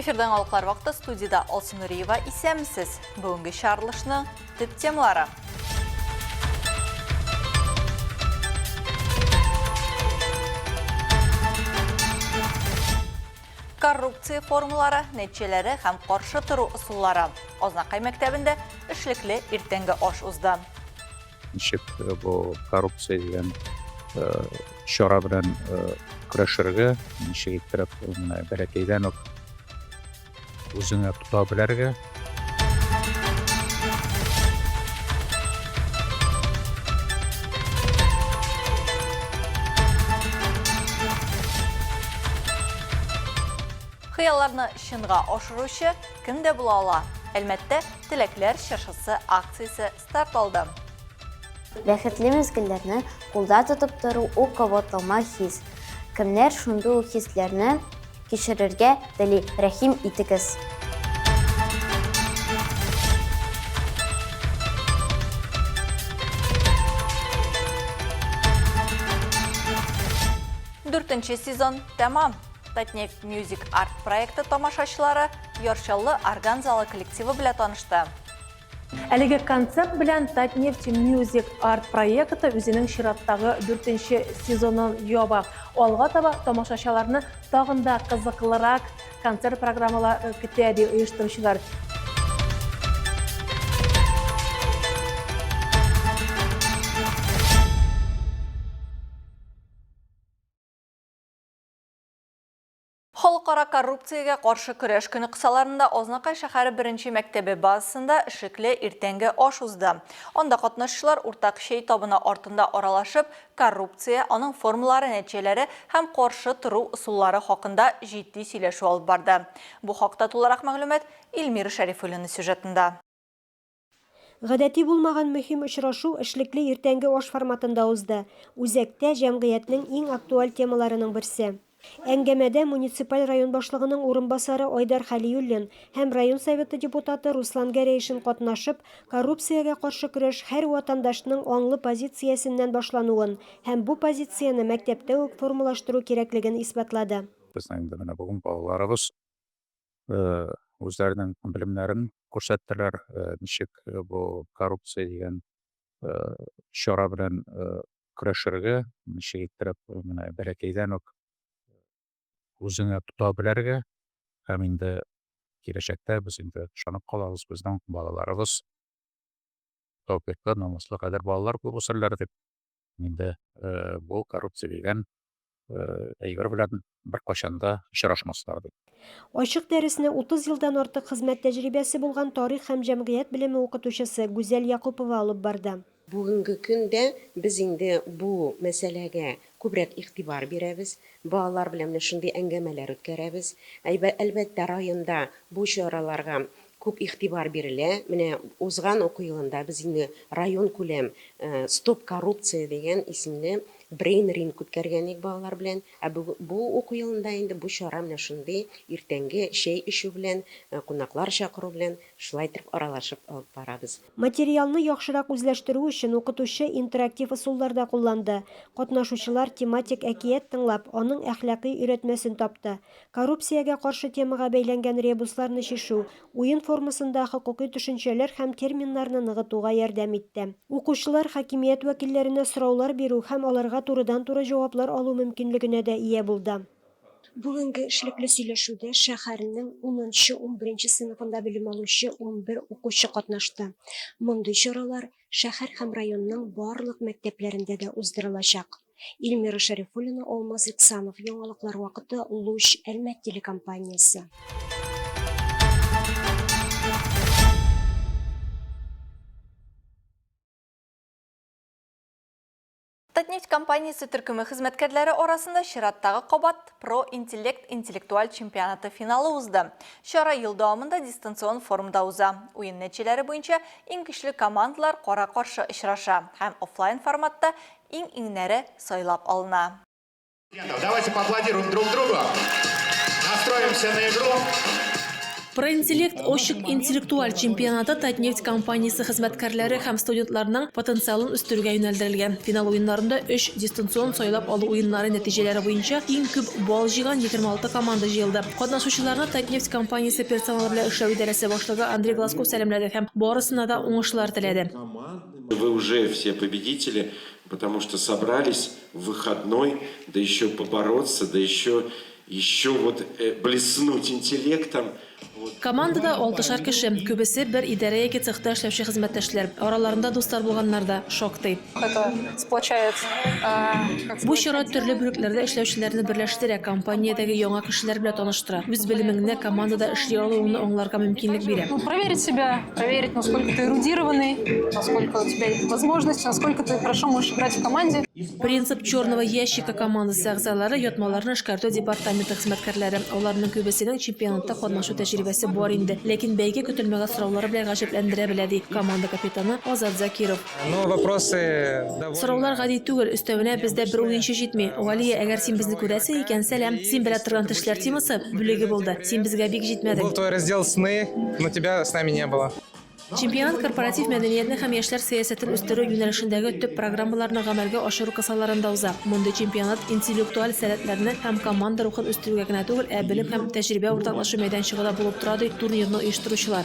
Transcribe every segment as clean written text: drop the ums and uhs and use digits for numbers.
Эфирден алықлар вақты студияда Олсын Нұриева исәмісіз. Бүгінгі шарылышны түп темалары. Коррупция формулары, нәтижелері һәм қаршы тұру ұсулары. Ознақай мәктәбінде ішіліклі ертеңгі ош ұзды. Ничек бу коррупция деген шара белән көрәшергә, ничек иттереп бәләкәйдән үк үзеңә тота белергә. Хыялларны шынға ашыручы кімде була ала? Әлбәттә, Теләкләр чыршысы акциясы старт алды. Бәхетле мезгелләрне кулда тотып тору у кабатлама хис. Кемнәр шундый ук хисләрне кичерергә тели, рәхим итегез. Дүртенче сезон тәмам. Татнефть Music Art проекты тамашачылары Йоршаллы органзалы коллективы белән танышты. Әлеге концерт белән Татнефть Music Art проекты үзенең чираттагы 4нче сезонын яба. Алга таба тамашачыларны тагын да кызыклырак концерт программалары көтә ди оештыручылар. Халыкара коррупцияга каршы көрәш көне кысаларында Ознакай шәһәре 1нче мәктәбе базасында эшекле иртәнге аш узды. Анда катнашучылар уртак шәй табыны артында аралашып, коррупция, аның формулары, нәтиҗәләре һәм каршы тору ысуллары хакында җитди сөйләшү алып барды. Бу хакта тулырак мәгълүмат Илмира Шәрифуллина сюжетында. Гадәти булмаган мөһим очрашу эшлекле иртәнге аш форматында узды. Үзәктә җәмгыятьнең иң актуаль темаларының берсе. Әңгәмәдә муниципаль район башлыгының урынбасары Айдар Халиуллин һәм район советы депутаты Руслан Гәрәйшин катнашып, коррупциягә каршы көрәш һәр ватандашның аңлы позициясеннән башлануын һәм бу позицияны мәктәптә үк формалаштыру кирәклеген исбатлады. Безнең менә бүген балаларыбыз үзләренең белемнәрен күрсәттеләр, ничек бу коррупция дигән чара белән көрәшергә, ничек иттереп менә бәләкәйдән үк үзеңә тота белергә, һәм инде киләчәктә без инде ышанып калабыз, безнең балаларыбыз тәүфыйклы, намуслы кадәр балалар күп үсәрләр дип. Инде бу коррупция дигән әйбер белән беркайчан да очрашмаслар дип. Ачык дәресне 30 елдан артык хезмәт тәҗрибәсе булган тарих һәм җәмгыять белеме укытучысы Гүзәл Якупова алып барды. Бүгенге көндә без инде бу мәсьәләгә күбрәк игътибар бирәбез. Балалар белән шундый әңгәмәләр үткәрәбез. Әлбәттә районда бу чараларга күп игътибар бирелә. Менә узган уку елында без инде район күләм Стоп коррупция дигән исемле Brain Ring үткәргәнек балалар белән. Бу уку елында инде бу чара менә шундый иртәнге чәй эчү белән, кунаклар чакыру белән шулай итеп аралашып алып барабыз. Материалны яхшырак үзләштерү өчен укытучы интерактив ысулларда кулланды. Катнашучылар тематик әкият тыңлап, аның әхлакый өйрәтмәсен тапты. Коррупциягә каршы темага бәйләнгән ребусларны чишү, уен формасында хокукый төшенчәләр һәм терминнарны ныгытуга ярдәм итте. Укучылар хакимият вәкилләренә сораулар бирү һәм аларга турыдан-туры җаваплар алу мөмкинлегенә дә ия булды. Бүгенге эшлекле сөйләшүдә шәһәрнең 10-11 сыйныфында белем алучы 11 укучы катнашты. Мондый чаралар шәһәр һәм районның барлык мәктәпләрендә дә уздырылачак. Илмира Шәрифуллина, Алмаз Иксанов, яңалыклар вакыты, Луч, Әлмәт телекомпаниясе. Татнефть компаниясы төркеме хезмәткәрләре арасында чираттагы кабат Pro Intellect интеллектуаль чемпионаты финалы узды. Чара ел дәвамында дистанцион формда уза. Уен нәтиҗәләре буенча иң көчле командалар кара-каршы очраша һәм офлайн форматта иң-иңнәре сайлап алына. Давайте поаплодируем друг другу. Настроимся на игру. Проинтеллект ошык интеллектуаль чемпионаты Татнефть компаниясы хезмәткәрләре һәм студентларның потенциалын үстерүгә юнәлдерелгән. Финал уеннарында 3 дистанцион сайлап алу уеннары нәтиҗәләре буенча иң күп балл җыйган 26 команда җыелды. Катнашучыларны Татнефть компаниясе персоналы белән эшләү идарәсе башлыгы Андрей Глазков сәламләде һәм барысына да уңышлар теләде. Вы уже все победители, потому что собрались в выходной, да еще побороться, да еще вот блеснуть интеллектом. Командада 6 кеше, күбесе бер идарә яки цехта эшләүче хезмәттәшләр. Араларында дуслар булганнар да шактый. Это сплочает. Бу чират төрле бүлекләрдә эшләүчеләрне берләштерә, компаниядәге яңа кешеләр белән таныштыра. Үз белемеңне командада эшли алуыңны аңларга мөмкинлек бирә. Проверить себя, проверить, насколько ты эрудированный, насколько у тебя есть возможности, насколько ты хорошо можешь играть в команде. Принцип черного ящика командасы әгъзалары ятмаларны эшкәртү департаменты хезмәткәрләре. Аларның күбесенең чемпионатта катнашу тәҗрибәсе бар инде, ләкин бәйге көтелмәгән сораулар белән гаҗәпләндерә белә ди команда капитаны Азат Закиров. Сораулар гади түгел, өстәвенә бездә бер уенчы җитми. Галия, әгәр син безне күрәсең икән, сәлам, син белә торган тешләр темасы бүлеге булды. Син безгә бик җитмәдең. Был твой раздел сны, но тебя с нами не было. Чемпионат корпоратив мәдәниятне һәм яшьләр сәясәтен үстерү юнәлешендәге төп программаларны гамәлгә ашыру кысаларында уза. Мондый чемпионат интеллектуаль сәләтләрне һәм команда рухын үстерүгә генә түгел, белем һәм тәҗрибә уртаклашу мәйданчыгында булып тора ди турнирны оештыручылар.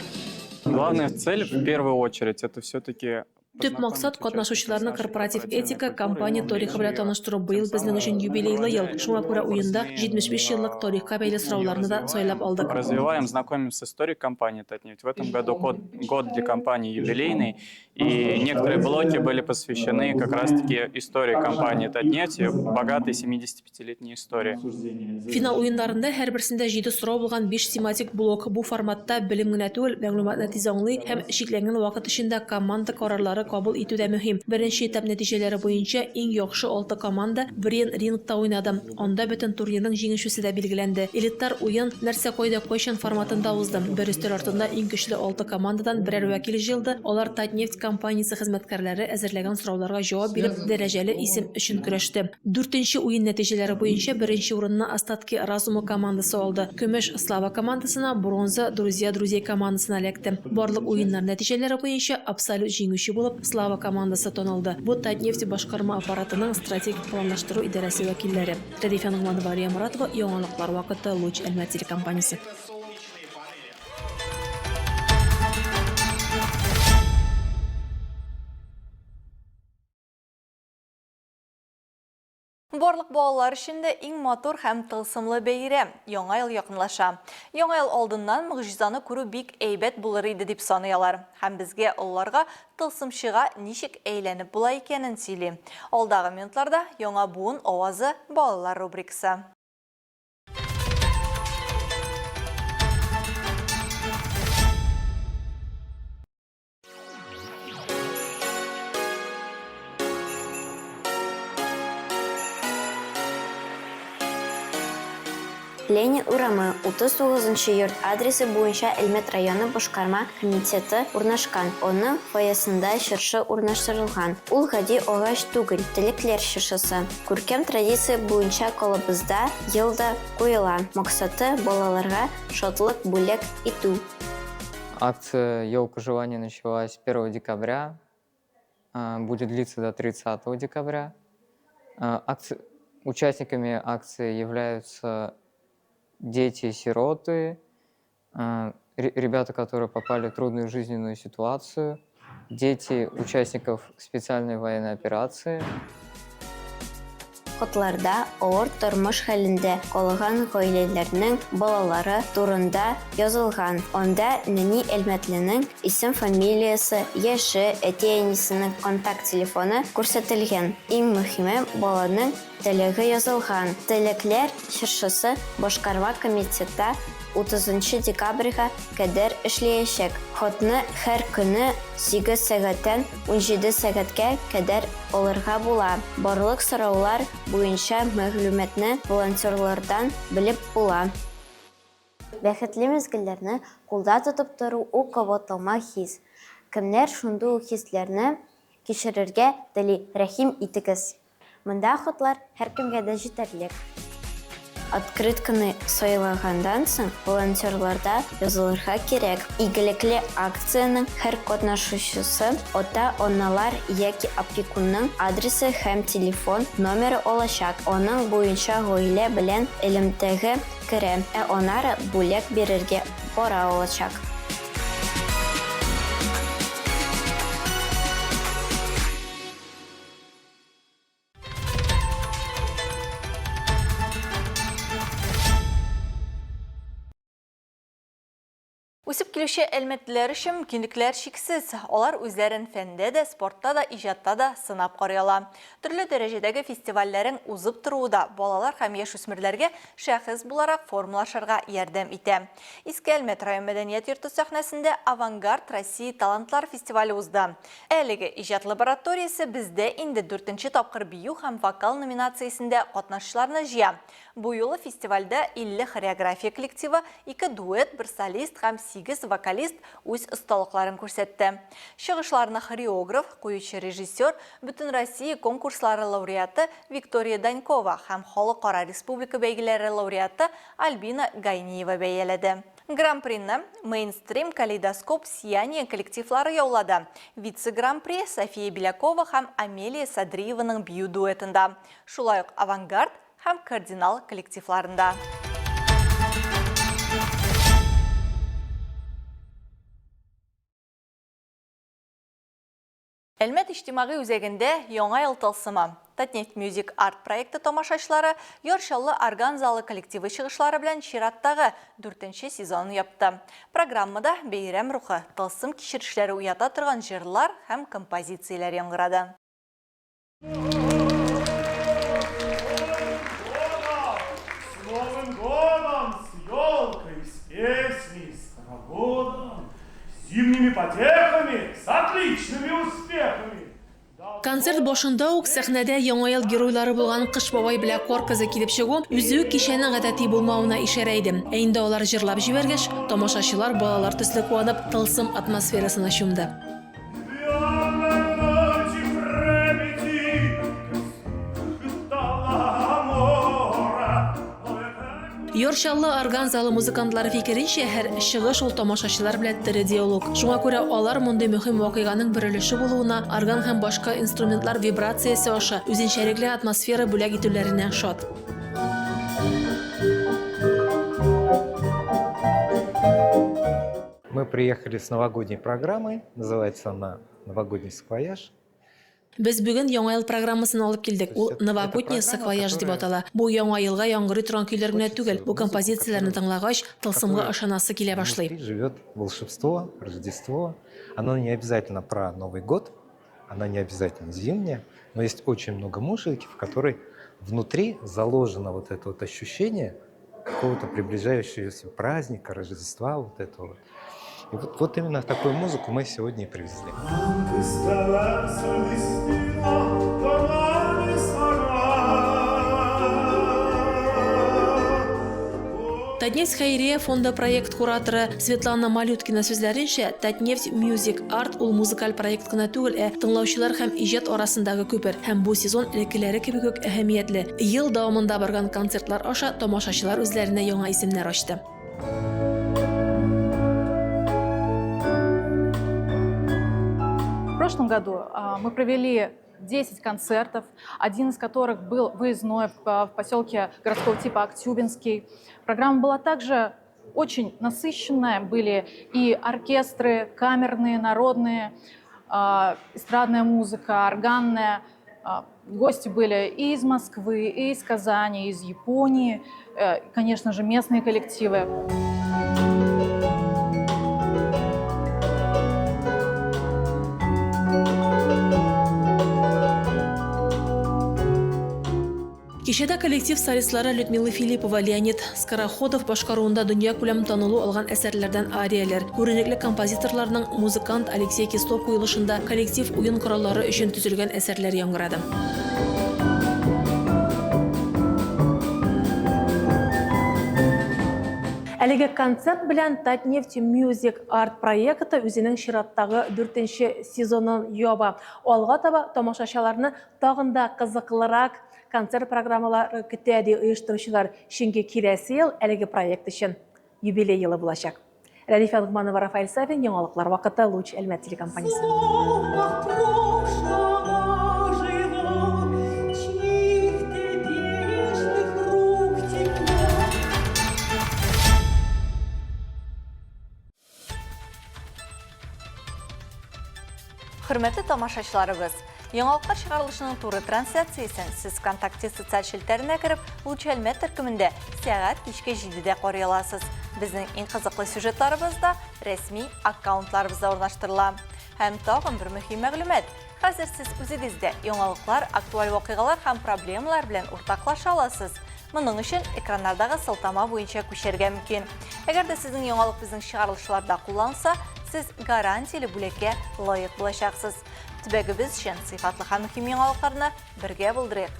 Главная цель в первую очередь это все-таки Төп максат катнашучыларны корпоратив этика, компания тарихы белән таныштыру. Быел безнең өчен юбилейлы ел. Шуңа күрә уенда 75 еллык тарихка бәйле сорауларны да сайлап алдык. развиваем, знакомимся с историей компании Татнефть. В этом году год для компании юбилейный, и некоторые блоки были посвящены как раз-таки истории компании Татнефть, богатой 75-летней истории. Финал уеннарында һәр берсендә 7 сорау булган 5 тематик блок. Бу форматта белем генә түгел, мәгълүматны тиз аңлый һәм шикләнгән вакыт эчендә команда карарлары кабул итү дә мөһим. Беренче этап нәтиҗәләре буенча иң яхшы 6 команда Брен рингта уйнады. Анда бөтен турнирның җиңүчесе дә билгеләнде. Элиттар уен нәрсә кайда кайчан форматында узды. Бер өстәл артында иң көчле 6 командадан берәр вәкил җыелды. Алар Татнефть компаниясе хезмәткәрләре әзерләгән сорауларга җавап биреп, дәрәҗәле исем өчен көрәште. 4нче уен нәтиҗәләре буенча беренче урынны Остатки Разума командасы алды. Көмеш Слава командасына, бронза Друзья командасына эләкте. Барлык уеннар нәтиҗәләре буенча абсолют җиңүче булып Слава командасы танылды. Бу Татнефть башкарма аппаратының стратегик планлаштыру идарәсе вәкилләре. Рәдифә Нугманова, Мария Моратова, яңалыклар вакыты, Луч Әлмәт телекомпаниясе. Барлык балалар өчен дә иң матур һәм тылсымлы бәйрәм Яңа ел якынлаша. Яңа ел алдыннан мөгъҗизаны күрү бик әйбәт булыр иде дип саныйлар. Һәм безгә улларга тылсымчыга ничек әйләнеп була икәнен сөйли. Алдагы минутларда яңа буын авазы балалар рубрикасы. Ленин урамы 39-нчы йорт адресы буенча Әлмәт районы башкарма комитеты урнашкан. Оның фойесында чыршы урнаштырылган. Ул гади агач түгел, телекләр чыршысы. Күркәм традиция буенча колыбызда елда куела. Максаты балаларга шатлык бүләк итү. Акция «Елка желания» началась 1 декабря, будет длиться до 30 декабря. Участниками акции являются дети-сироты, ребята, которые попали в трудную жизненную ситуацию, дети участников специальной военной операции. Котларда авыр тормыш хәлендә калган гаиләләрнең балалары турында язылган. Анда Нәни Әлмәтленең исем, фамилиясе, яше, әти-әнисенең контакт телефоны күрсәтелгән. Иң мөһиме баланың теләге язылган. Телекләр чыршысы башкарма комитетта 30 декабрьгә кадәр эшләячәк. Хатны һәр көне 8 сәгатьтән 17 сәгатькә кадәр алырга була. Барлык сораулар буенча мәгълүматны волонтерлардан белеп була. Бәхетле мизгелләрне кулда тотып тору у кабатлама хис. Кемнәр шундый ук хисләрне кичерергә тели, рәхим итегез. Монда хатлар һәр кемгә дә җитәрлек. Открытканы сайлагандан соң волонтерларда язылырга кирәк. Игелекле акцияның һәр катнашучысы ата-аналар яки опекунның адресы һәм телефон номеры алачак. Оның буенча гаилә белән элемтәгә керә, ә аннары бүләк бирергә бара алачак. Үсіп келуші әлмәттілер үшін мөмкинлекләр шексіз. Олар үзләрен фәндә дә, спортта да, иҗатта да сынап карыйлар. Төрле дәрәҗәдәге фестивальләрен узып торууда балалар һәм яшүсмерләргә шәхес буларак формалашырга ярдәм итә. Иске Әлмәт район мәдәният йорты сәхнәсендә Авангард Россия талантлар фестивале узды. Әлеге иҗат лабораториясе бездә инде 4-нче тапкыр бию һәм вокал номинациясендә катнашучыларны җыя. Бу юлы фестивальдә 50 хореография коллективы, 2 дуэт, 1 солист һәм 8 вокалист үз осталыкларын күрсәтте. Чыгышларны хореограф, куючы режиссер, Бүтән Россия конкурслары лауреаты Виктория Данькова һәм Халыкара Республика бәйгеләре лауреаты Альбина Гайниева бәяләде. Гран-прины Мейнстрим, Калейдоскоп, Сияние коллективлары яулады. Вице-гран-при София Белякова һәм Амелия Садриеваның бию дуэтында. Шулай ук Авангард һәм Кардинал коллективларында. Әлмәт иҗтимагый үзәгендә яңа ел тылсымы. Татнефть Music Art проекты тамашачылары Йоршаллы орган залы коллективы чыгышлары белән чираттагы 4-нче сезонын япты. Программада бәйрәм рухы, тылсым кичерешләре уята торган җырлар һәм композицияләр яңгырады. Зимними потехами, с отличными успехами. Концерт башында ук сәхнәдә яңа ел геройлары булган Кыш бабай белән Кор кызы килеп чыгу үзе үк кичәнең гадәти булмавына ишарә иде. Ә инде алар җырлап җибәргәч, тамашачылар балалар төсле куанып, тылсым атмосферасына чумды. Йоршаллы орган залы музыкантлары фикеренчә, һәр чыгыш ул тамашачылар белән тере диалог. Шуңа күрә алар мондый мөһим вакыйганың бирелеше булуына, орган һәм башка инструментлар вибрациясе аша үзенчәлекле атмосфера бүләк итүләренә шат. Мы приехали с новогодней программой, называется она «Новогодний саквояж». Без бүген яңа ел программасын алып килдек. Ул «Новогодний саквояж» дип атала. Бу яңа елга яңгырый торган көйләр генә түгел. Бу композицияләрне тыңлагач, тылсымга ышанасы килә башлый. Внутри живет волшебство, Рождество. Оно не обязательно про Новый год, оно не обязательно зимнее, но есть очень много музыки, в которой внутри заложено вот это вот ощущение какого-то приближающегося праздника, Рождества, вот этого вот. И вот именно такую музыку мы сегодня и привезли. Татнефть Хәйрия фонды проект кураторы Светлана Малюткина сүзләренчә, Татнефть Music Art ул музыкаль проект кына түгел, тыңлаучылар һәм иҗат арасындагы күпер. Һәм бу сезон элеккеләре кебек үк әһәмиятле. Ел дәвамында барган концертлар аша тамашачылар үзләренә яңа исемнәр ачты. В прошлом году мы провели 10 концертов, один из которых был выездной в поселке городского типа Актюбинский. Программа была также очень насыщенная, были и оркестры, камерные, народные, эстрадная музыка, органная. Гости были и из Москвы, и из Казани, и из Японии, конечно же, местные коллективы. Кичәдә коллектив солистлары Людмила Филиппова, Леонид Скороходов башкаруында дөнья күләм танылу алган әсәрләрдән арияләр. Күренекле композиторларның музыкант Алексей Кистов куелышында коллектив уен кораллары өчен төзелгән әсәрләр яңгырады. Әлеге концерт белән Татнефть Music Art проекты үзенең чираттагы 4-нче сезонын яба. Алга таба тамашачыларны тагын да кызыклырак, концерт программалары көтәди оештыручылар шүнге киләсе ел әлеге проект өчен юбилей елы булачак. Рәдифә Нугманова, Рафаэль Савин, яңалыклар вакыты, Луч Әлмәт телекомпаниясе. Hürmetli тамашачыларыбыз, яңалыклар чыгарылышының туры трансляциясын сез ВКонтакте социаль шелтеріне кіріп, Луч Әлмәт төркемендә сәгать кичке 7-дә карый аласыз. Безнең иң кызыклы сюжетларыбызда рәсми аккаунтларыбызда урнаштырыла. Һәм тагын бер мөһим мәгълүмат. Хәзер сез үзегездә яңалыклар, актуаль вакыйгалар һәм проблемалар белән уртаклаша аласыз. Моның өчен экраннардагы сылтама буенча күчәргә мөмкин. Әгәр дә сезнең яңалык безнең чыгарылышларда кулланса, сез гарантияле бүлеккә лаек булачаксыз. Төбәгебез өчен сыйфатлы һәм мөһим яңалыкларны бергә булдырыйк.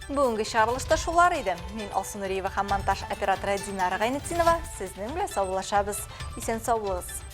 Бүгенге чыгарылышта шулар иде. Мин Алсу Нуриева һәм монтаж операторы Динара Гайнетдинова сезнең белән саулашабыз. Исән сау булыгыз.